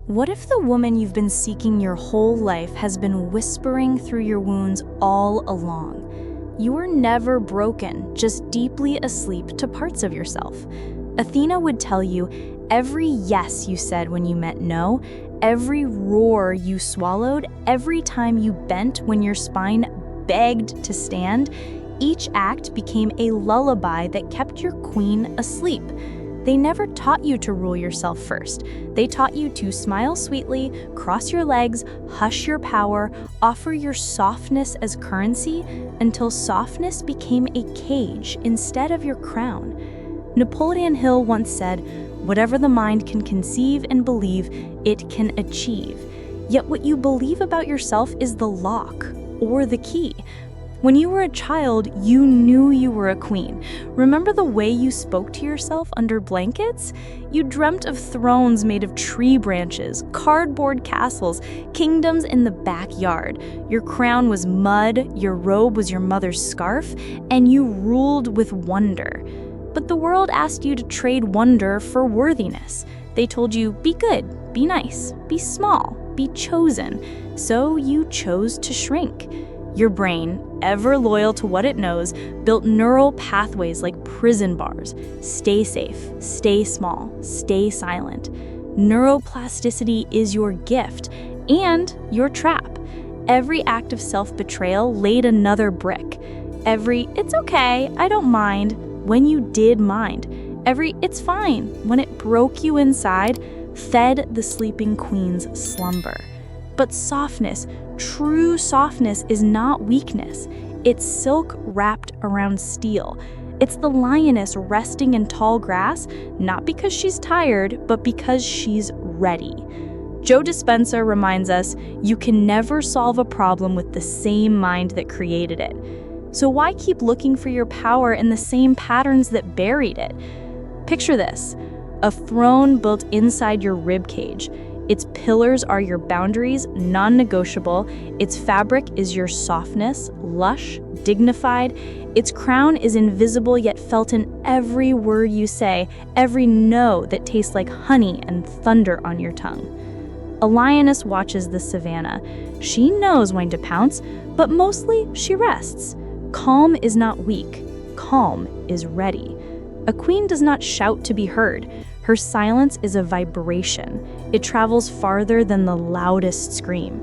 What if the woman you've been seeking your whole life has been whispering through your wounds all along? You were never broken, just deeply asleep to parts of yourself. Athena would tell you every yes you said when you meant no, every roar you swallowed, every time you bent when your spine begged to stand, each act became a lullaby that kept your queen asleep. They never taught you to rule yourself first. They taught you to smile sweetly, cross your legs, hush your power, offer your softness as currency, until softness became a cage instead of your crown. Napoleon Hill once said, "Whatever the mind can conceive and believe, it can achieve." Yet what you believe about yourself is the lock or the key. When you were a child, you knew you were a queen. Remember the way you spoke to yourself under blankets? You dreamt of thrones made of tree branches, cardboard castles, kingdoms in the backyard. Your crown was mud, your robe was your mother's scarf, and you ruled with wonder. But the world asked you to trade wonder for worthiness. They told you, be good, be nice, be small, be chosen. So you chose to shrink. Your brain, ever loyal to what it knows, built neural pathways like prison bars. Stay safe, stay small, stay silent. Neuroplasticity is your gift and your trap. Every act of self-betrayal laid another brick. Every "it's okay, I don't mind" when you did mind. Every "it's fine" when it broke you inside, fed the sleeping queen's slumber. But softness, true softness, is not weakness. It's silk wrapped around steel. It's the lioness resting in tall grass, not because she's tired, but because she's ready. Joe Dispenza reminds us, you can never solve a problem with the same mind that created it. So why keep looking for your power in the same patterns that buried it? Picture this, a throne built inside your rib cage. Its pillars are your boundaries, non-negotiable. Its fabric is your softness, lush, dignified. Its crown is invisible yet felt in every word you say, every no that tastes like honey and thunder on your tongue. A lioness watches the savannah. She knows when to pounce, but mostly she rests. Calm is not weak. Calm is ready. A queen does not shout to be heard. Her silence is a vibration. It travels farther than the loudest scream.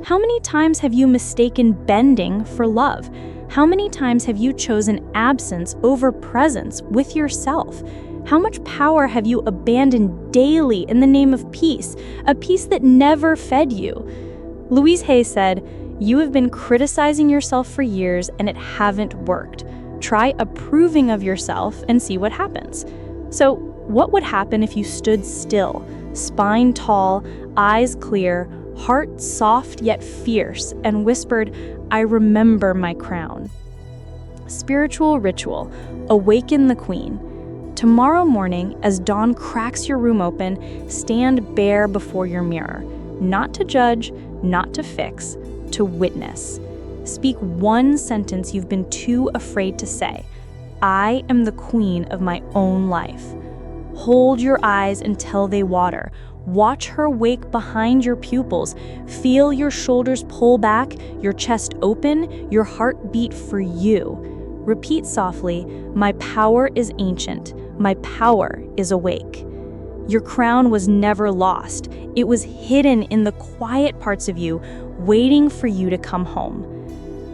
How many times have you mistaken bending for love? How many times have you chosen absence over presence with yourself? How much power have you abandoned daily in the name of peace, a peace that never fed you? Louise Hay said, "You have been criticizing yourself for years and it haven't worked. Try approving of yourself and see what happens." So, what would happen if you stood still, spine tall, eyes clear, heart soft yet fierce, and whispered, "I remember my crown"? Spiritual ritual, awaken the queen. Tomorrow morning, as dawn cracks your room open, stand bare before your mirror, not to judge, not to fix, to witness. Speak one sentence you've been too afraid to say. I am the queen of my own life. Hold your eyes until they water. Watch her wake behind your pupils. Feel your shoulders pull back, your chest open, your heart beat for you. Repeat softly, my power is ancient. My power is awake. Your crown was never lost. It was hidden in the quiet parts of you, waiting for you to come home.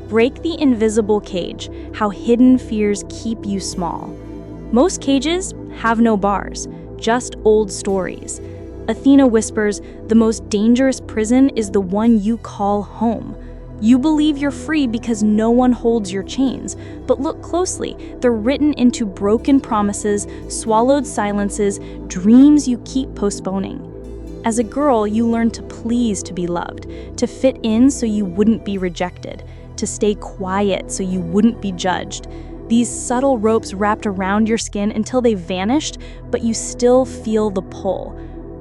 Break the invisible cage, how hidden fears keep you small. Most cages have no bars, just old stories. Athena whispers, the most dangerous prison is the one you call home. You believe you're free because no one holds your chains, but look closely, they're written into broken promises, swallowed silences, dreams you keep postponing. As a girl, you learned to please to be loved, to fit in so you wouldn't be rejected, to stay quiet so you wouldn't be judged. These subtle ropes wrapped around your skin until they vanished, but you still feel the pull.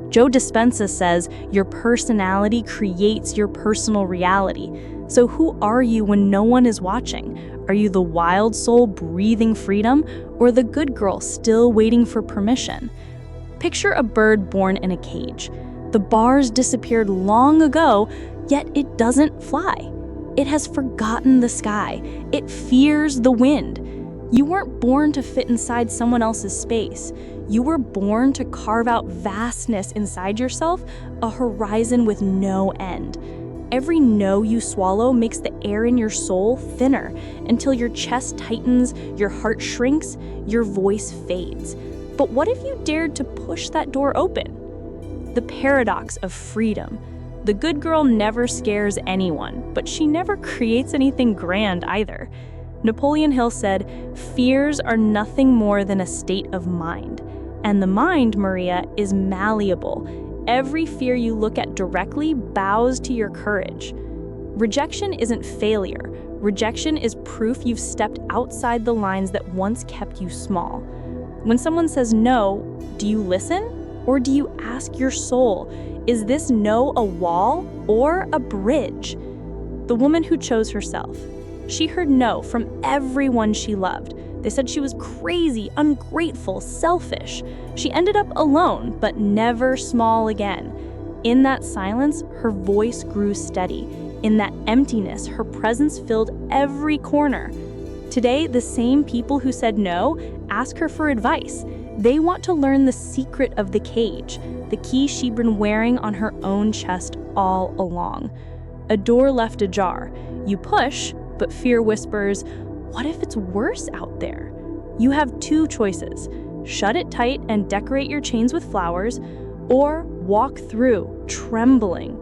Joe Dispenza says, your personality creates your personal reality. So who are you when no one is watching? Are you the wild soul breathing freedom, or the good girl still waiting for permission? Picture a bird born in a cage. The bars disappeared long ago, yet it doesn't fly. It has forgotten the sky. It fears the wind. You weren't born to fit inside someone else's space. You were born to carve out vastness inside yourself, a horizon with no end. Every no you swallow makes the air in your soul thinner until your chest tightens, your heart shrinks, your voice fades. But what if you dared to push that door open? The paradox of freedom. The good girl never scares anyone, but she never creates anything grand either. Napoleon Hill said, "Fears are nothing more than a state of mind." And the mind, Maria, is malleable. Every fear you look at directly bows to your courage. Rejection isn't failure. Rejection is proof you've stepped outside the lines that once kept you small. When someone says no, do you listen? Or do you ask your soul, is this no a wall or a bridge? The woman who chose herself. She heard no from everyone she loved. They said she was crazy, ungrateful, selfish. She ended up alone, but never small again. In that silence, her voice grew steady. In that emptiness, her presence filled every corner. Today, the same people who said no ask her for advice. They want to learn the secret of the cage, the key she'd been wearing on her own chest all along. A door left ajar. You push, but fear whispers, what if it's worse out there? You have two choices. Shut it tight and decorate your chains with flowers, or walk through, trembling.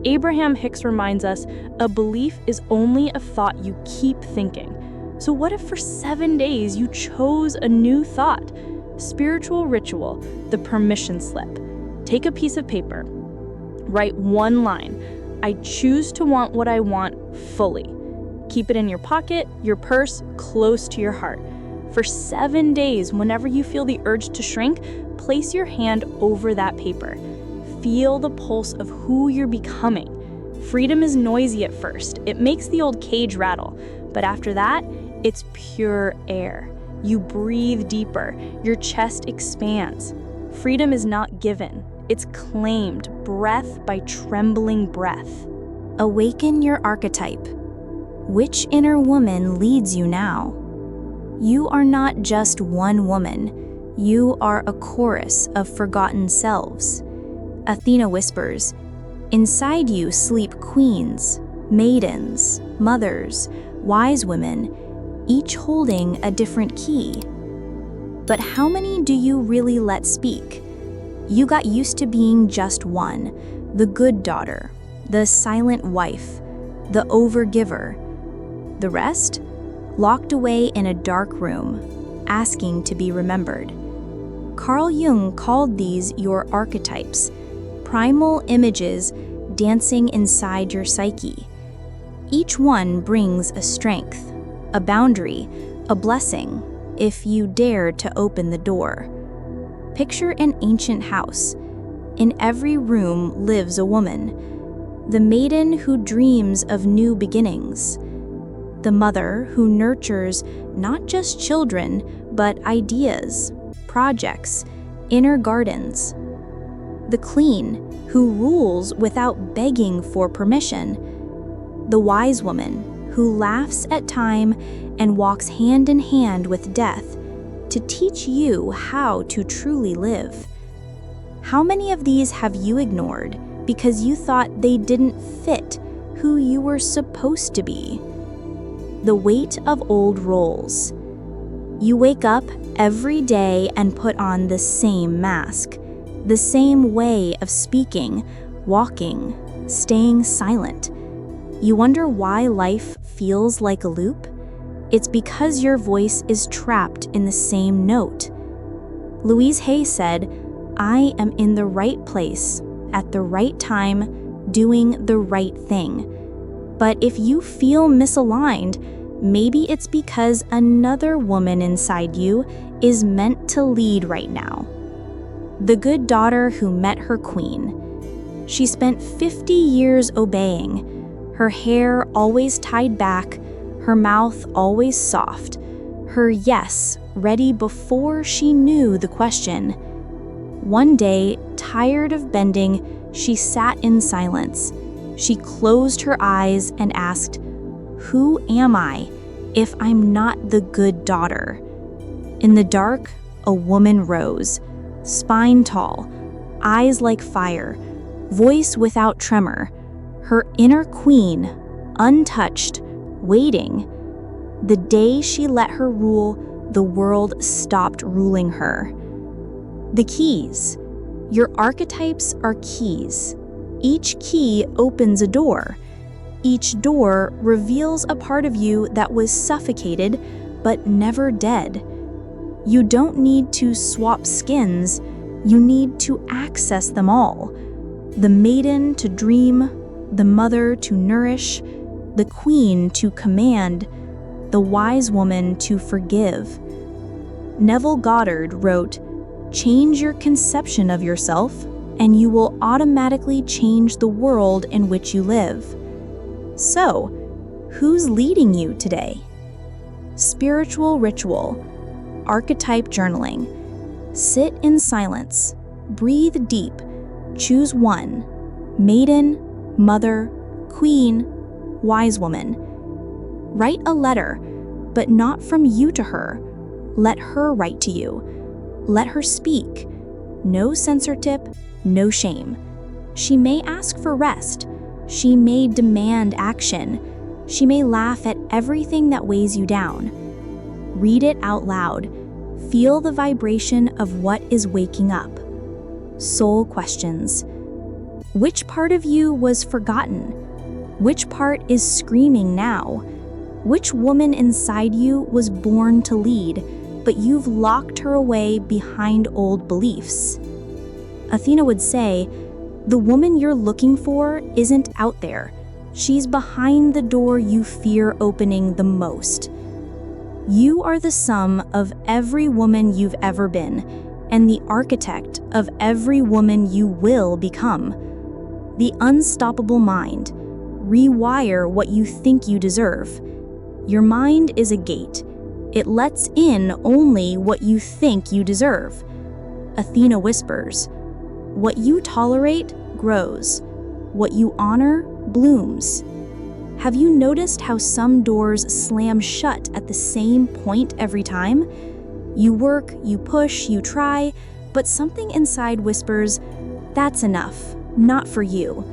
Abraham Hicks reminds us, a belief is only a thought you keep thinking. So what if for 7 days you chose a new thought? Spiritual ritual, the permission slip. Take a piece of paper. Write one line. I choose to want what I want fully. Keep it in your pocket, your purse, close to your heart. For 7 days, whenever you feel the urge to shrink, place your hand over that paper. Feel the pulse of who you're becoming. Freedom is noisy at first. It makes the old cage rattle. But after that, it's pure air. You breathe deeper. Your chest expands. Freedom is not given. It's claimed, breath by trembling breath. Awaken your archetype. Which inner woman leads you now? You are not just one woman. You are a chorus of forgotten selves. Athena whispers, inside you sleep queens, maidens, mothers, wise women, each holding a different key. But how many do you really let speak? You got used to being just one, the good daughter, the silent wife, the overgiver. The rest? Locked away in a dark room, asking to be remembered. Carl Jung called these your archetypes, primal images dancing inside your psyche. Each one brings a strength, a boundary, a blessing, if you dare to open the door. Picture an ancient house. In every room lives a woman, the maiden who dreams of new beginnings, the mother who nurtures not just children, but ideas, projects, inner gardens, the queen who rules without begging for permission, the wise woman who laughs at time and walks hand in hand with death to teach you how to truly live. How many of these have you ignored because you thought they didn't fit who you were supposed to be? The weight of old roles. You wake up every day and put on the same mask, the same way of speaking, walking, staying silent. You wonder why life feels like a loop? It's because your voice is trapped in the same note. Louise Hay said, I am in the right place, at the right time, doing the right thing. But if you feel misaligned, maybe it's because another woman inside you is meant to lead right now. The good daughter who met her queen. She spent 50 years obeying, her hair always tied back, her mouth always soft, her yes ready before she knew the question. One day, tired of bending, She sat in silence. She closed her eyes and asked, "Who am I if I'm not the good daughter?" In the dark, a woman rose, spine tall, eyes like fire, voice without tremor, her inner queen, untouched, waiting. The day she let her rule, the world stopped ruling her. The keys. Your archetypes are keys. Each key opens a door. Each door reveals a part of you that was suffocated but never dead. You don't need to swap skins, you need to access them all. The maiden to dream, the mother to nourish, the queen to command, the wise woman to forgive. Neville Goddard wrote, "Change your conception of yourself, and you will automatically change the world in which you live." So, who's leading you today? Spiritual ritual, archetype journaling. Sit in silence, breathe deep, choose one: maiden, mother, queen, wise woman. Write a letter, but not from you to her. Let her write to you. Let her speak. No censorship, no shame. She may ask for rest. She may demand action. She may laugh at everything that weighs you down. Read it out loud. Feel the vibration of what is waking up. Soul questions. Which part of you was forgotten? Which part is screaming now? Which woman inside you was born to lead, but you've locked her away behind old beliefs? Athena would say, the woman you're looking for isn't out there. She's behind the door you fear opening the most. You are the sum of every woman you've ever been, and the architect of every woman you will become. The unstoppable mind. Rewire what you think you deserve. Your mind is a gate. It lets in only what you think you deserve. Athena whispers, what you tolerate grows. What you honor blooms. Have you noticed how some doors slam shut at the same point every time? You work, you push, you try, but something inside whispers, that's enough, not for you.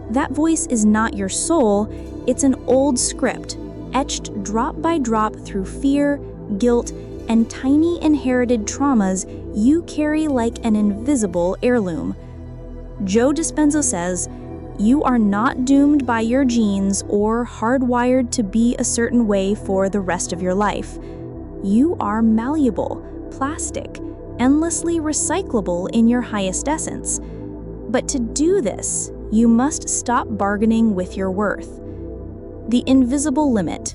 That voice is not your soul, it's an old script, etched drop by drop through fear, guilt, and tiny inherited traumas you carry like an invisible heirloom. Joe Dispenza says, you are not doomed by your genes or hardwired to be a certain way for the rest of your life. You are malleable, plastic, endlessly recyclable in your highest essence. But to do this, you must stop bargaining with your worth. The invisible limit.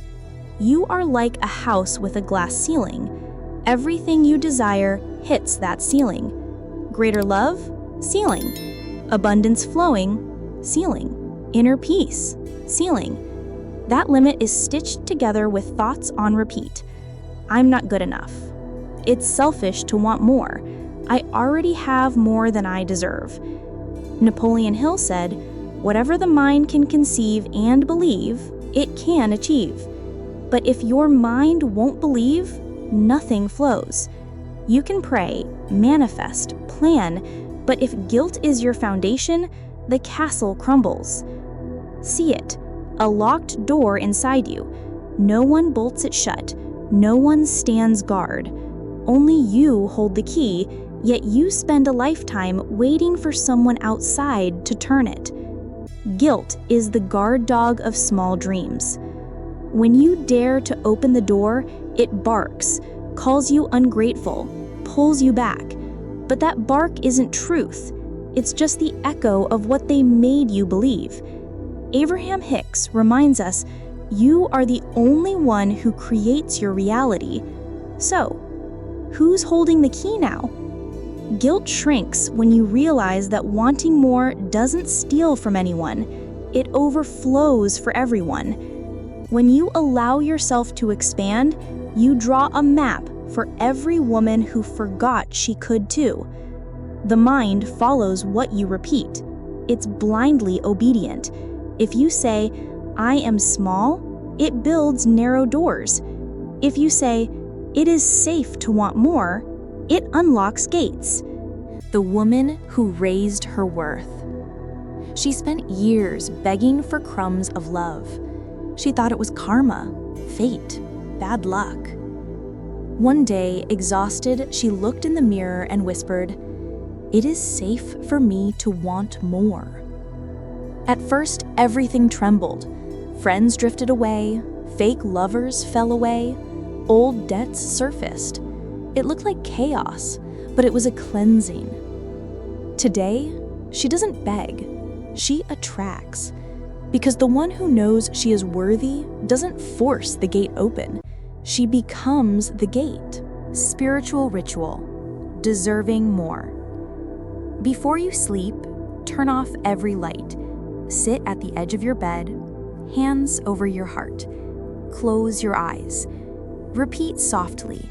You are like a house with a glass ceiling. Everything you desire hits that ceiling. Greater love? Ceiling. Abundance flowing? Ceiling. Inner peace? Ceiling. That limit is stitched together with thoughts on repeat. I'm not good enough. It's selfish to want more. I already have more than I deserve. Napoleon Hill said, whatever the mind can conceive and believe, it can achieve. But if your mind won't believe, nothing flows. You can pray, manifest, plan, but if guilt is your foundation, the castle crumbles. See it, a locked door inside you. No one bolts it shut. No one stands guard. Only you hold the key, yet you spend a lifetime waiting for someone outside to turn it. Guilt is the guard dog of small dreams. When you dare to open the door, it barks, calls you ungrateful, pulls you back. But that bark isn't truth. It's just the echo of what they made you believe. Abraham Hicks reminds us, you are the only one who creates your reality. So, who's holding the key now? Guilt shrinks when you realize that wanting more doesn't steal from anyone. It overflows for everyone. When you allow yourself to expand, you draw a map for every woman who forgot she could too. The mind follows what you repeat. it's blindly obedient. If you say, "I am small," it builds narrow doors. If you say, "It is safe to want more," it unlocks gates. The woman who raised her worth. She spent years begging for crumbs of love. She thought it was karma, fate, bad luck. One day, exhausted, she looked in the mirror and whispered, "It is safe for me to want more." At first, everything trembled. Friends drifted away, fake lovers fell away, old debts surfaced. It looked like chaos, but it was a cleansing. Today, she doesn't beg, she attracts. Because the one who knows she is worthy doesn't force the gate open, she becomes the gate. Spiritual ritual, deserving more. Before you sleep, turn off every light. Sit at the edge of your bed, hands over your heart. Close your eyes. Repeat softly,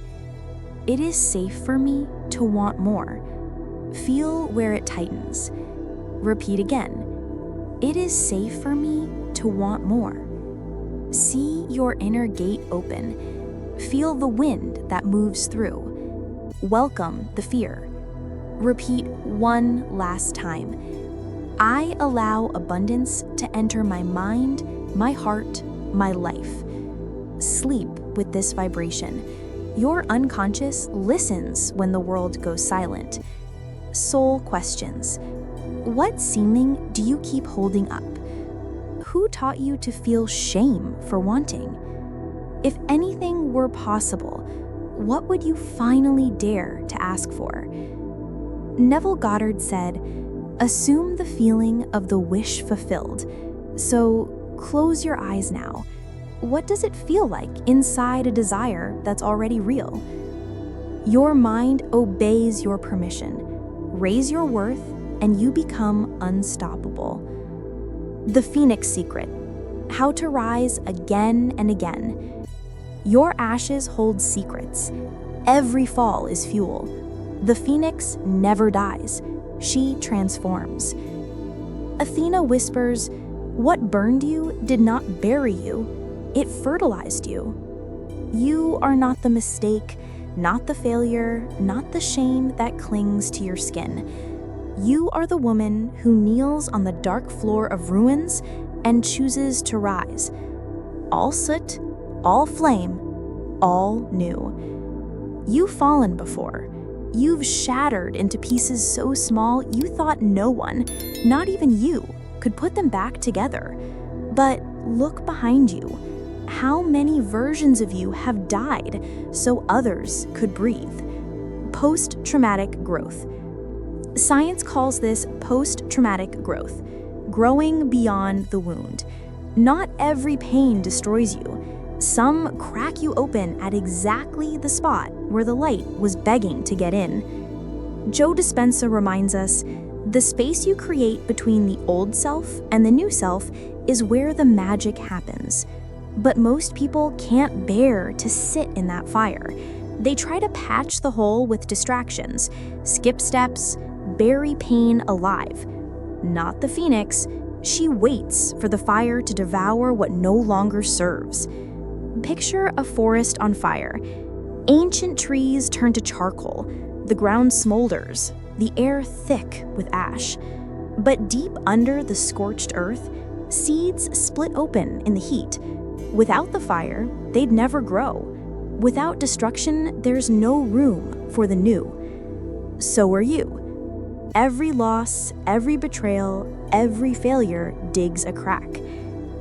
"It is safe for me to want more." Feel where it tightens. Repeat again, "It is safe for me to want more." See your inner gate open. Feel the wind that moves through. Welcome the fear. Repeat one last time. I allow abundance to enter my mind, my heart, my life. Sleep with this vibration. Your unconscious listens when the world goes silent. Soul questions. What ceiling do you keep holding up? Who taught you to feel shame for wanting? If anything were possible, what would you finally dare to ask for? Neville Goddard said, "Assume the feeling of the wish fulfilled." So close your eyes now. What does it feel like inside a desire that's already real? Your mind obeys your permission. Raise your worth, and you become unstoppable. The Phoenix Secret. How to rise again and again. Your ashes hold secrets. Every fall is fuel. The phoenix never dies. She transforms. Athena whispers, "What burned you did not bury you. It fertilized you." You are not the mistake, not the failure, not the shame that clings to your skin. You are the woman who kneels on the dark floor of ruins and chooses to rise. All soot, all flame, all new. You've fallen before. You've shattered into pieces so small you thought no one, not even you, could put them back together. But look behind you. How many versions of you have died so others could breathe? Post-traumatic growth. Science calls this post-traumatic growth, growing beyond the wound. Not every pain destroys you. Some crack you open at exactly the spot where the light was begging to get in. Joe Dispenza reminds us, the space you create between the old self and the new self is where the magic happens. But most people can't bear to sit in that fire. They try to patch the hole with distractions, skip steps, bury pain alive. Not the phoenix. She waits for the fire to devour what no longer serves. Picture a forest on fire. Ancient trees turn to charcoal. The ground smolders, the air thick with ash. But deep under the scorched earth, seeds split open in the heat. Without the fire, they'd never grow. Without destruction, there's no room for the new. So are you. Every loss, every betrayal, every failure digs a crack.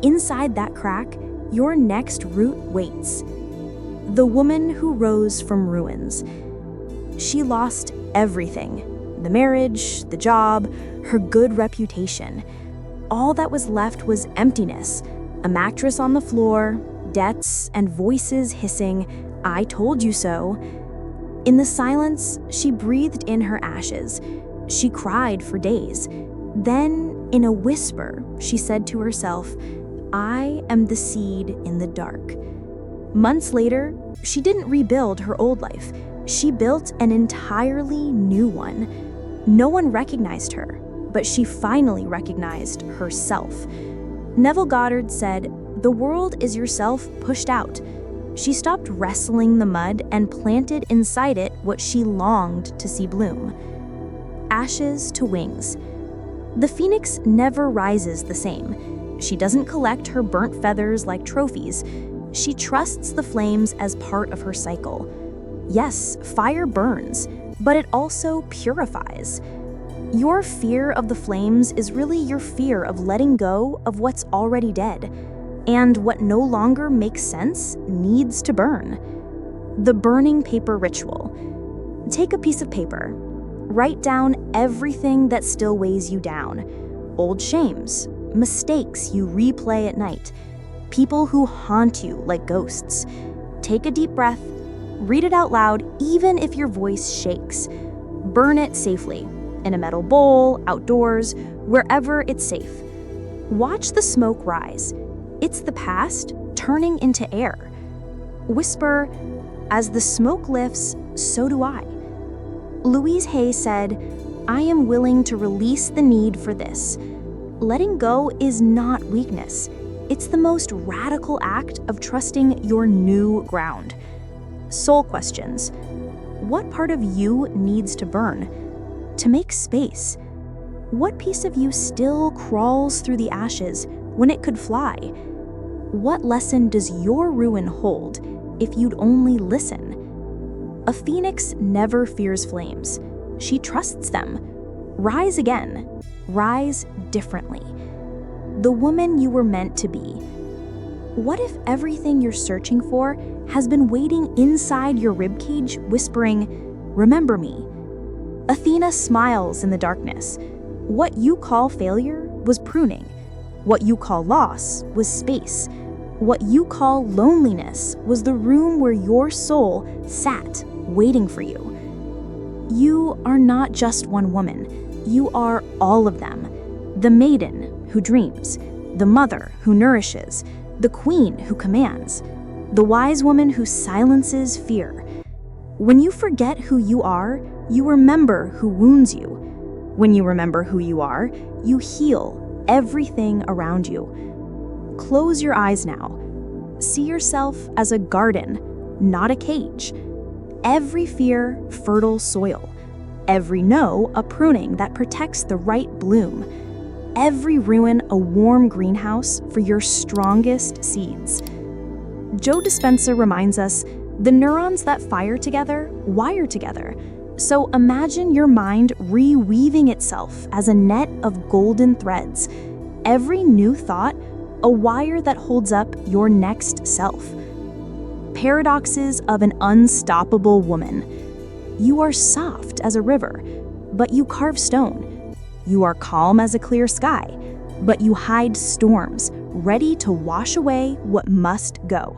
Inside that crack, your next root waits. The woman who rose from ruins. She lost everything. The marriage, the job, her good reputation. All that was left was emptiness. A mattress on the floor, debts, and voices hissing, "I told you so." In the silence, she breathed in her ashes. She cried for days. Then, in a whisper, she said to herself, "I am the seed in the dark." Months later, she didn't rebuild her old life. She built an entirely new one. No one recognized her, but she finally recognized herself. Neville Goddard said, "The world is yourself pushed out." She stopped wrestling the mud and planted inside it what she longed to see bloom. Ashes to wings. The phoenix never rises the same. She doesn't collect her burnt feathers like trophies. She trusts the flames as part of her cycle. Yes, fire burns, but it also purifies. Your fear of the flames is really your fear of letting go of what's already dead. And what no longer makes sense needs to burn. The burning paper ritual. Take a piece of paper. Write down everything that still weighs you down. Old shames, mistakes you replay at night, people who haunt you like ghosts. Take a deep breath. Read it out loud, even if your voice shakes. Burn it safely, in a metal bowl, outdoors, wherever it's safe. Watch the smoke rise. It's the past turning into air. Whisper, "As the smoke lifts, so do I." Louise Hay said, "I am willing to release the need for this." Letting go is not weakness. It's the most radical act of trusting your new ground. Soul questions. What part of you needs to burn? To make space. What piece of you still crawls through the ashes when it could fly? What lesson does your ruin hold if you'd only listen? A phoenix never fears flames. She trusts them. Rise again. Rise differently. The woman you were meant to be. What if everything you're searching for has been waiting inside your ribcage, whispering, "Remember me"? Athena smiles in the darkness. What you call failure was pruning. What you call loss was space. What you call loneliness was the room where your soul sat, waiting for you. You are not just one woman. You are all of them. The maiden who dreams, the mother who nourishes, the queen who commands, the wise woman who silences fear. When you forget who you are, you remember who wounds you. When you remember who you are, you heal everything around you. Close your eyes now. See yourself as a garden, not a cage. Every fear, fertile soil. Every no, a pruning that protects the right bloom. Every ruin, a warm greenhouse for your strongest seeds. Joe Dispenza reminds us, the neurons that fire together wire together. So imagine your mind reweaving itself as a net of golden threads. Every new thought, a wire that holds up your next self. Paradoxes of an unstoppable woman. You are soft as a river, but you carve stone. You are calm as a clear sky, but you hide storms, ready to wash away what must go.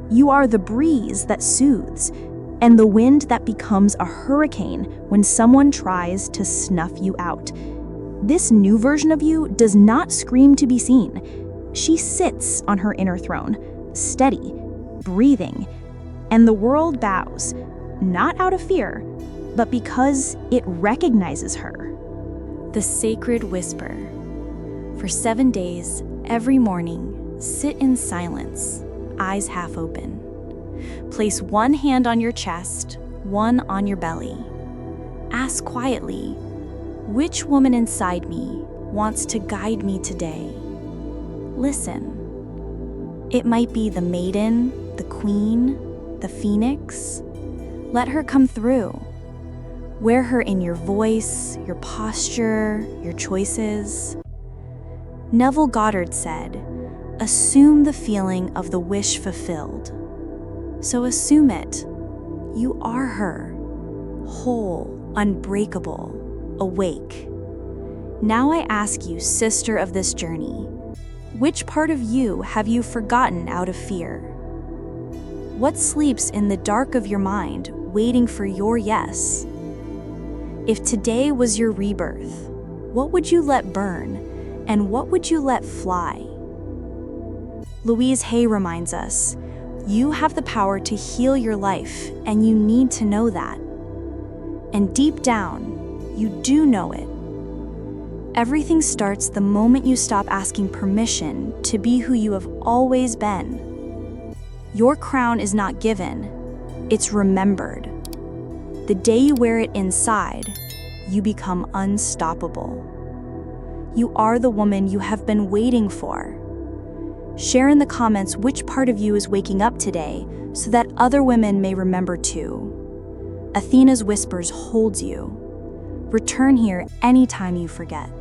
You are the breeze that soothes, and the wind that becomes a hurricane when someone tries to snuff you out. This new version of you does not scream to be seen. She sits on her inner throne, steady, breathing, and the world bows, not out of fear, but because it recognizes her. The sacred whisper. For 7 days, every morning, sit in silence, eyes half open. Place one hand on your chest, one on your belly. Ask quietly, which woman inside me wants to guide me today? Listen. It might be the maiden, the queen, the phoenix. Let her come through. Wear her in your voice, your posture, your choices. Neville Goddard said, "Assume the feeling of the wish fulfilled." So assume it. You are her, whole, unbreakable, awake. Now I ask you, sister of this journey, which part of you have you forgotten out of fear? What sleeps in the dark of your mind, waiting for your yes? If today was your rebirth, what would you let burn, and what would you let fly? Louise Hay reminds us, you have the power to heal your life, and you need to know that. And deep down, you do know it. Everything starts the moment you stop asking permission to be who you have always been. Your crown is not given, it's remembered. The day you wear it inside, you become unstoppable. You are the woman you have been waiting for. Share in the comments which part of you is waking up today so that other women may remember too. Athena's Whispers holds you. Return here anytime you forget.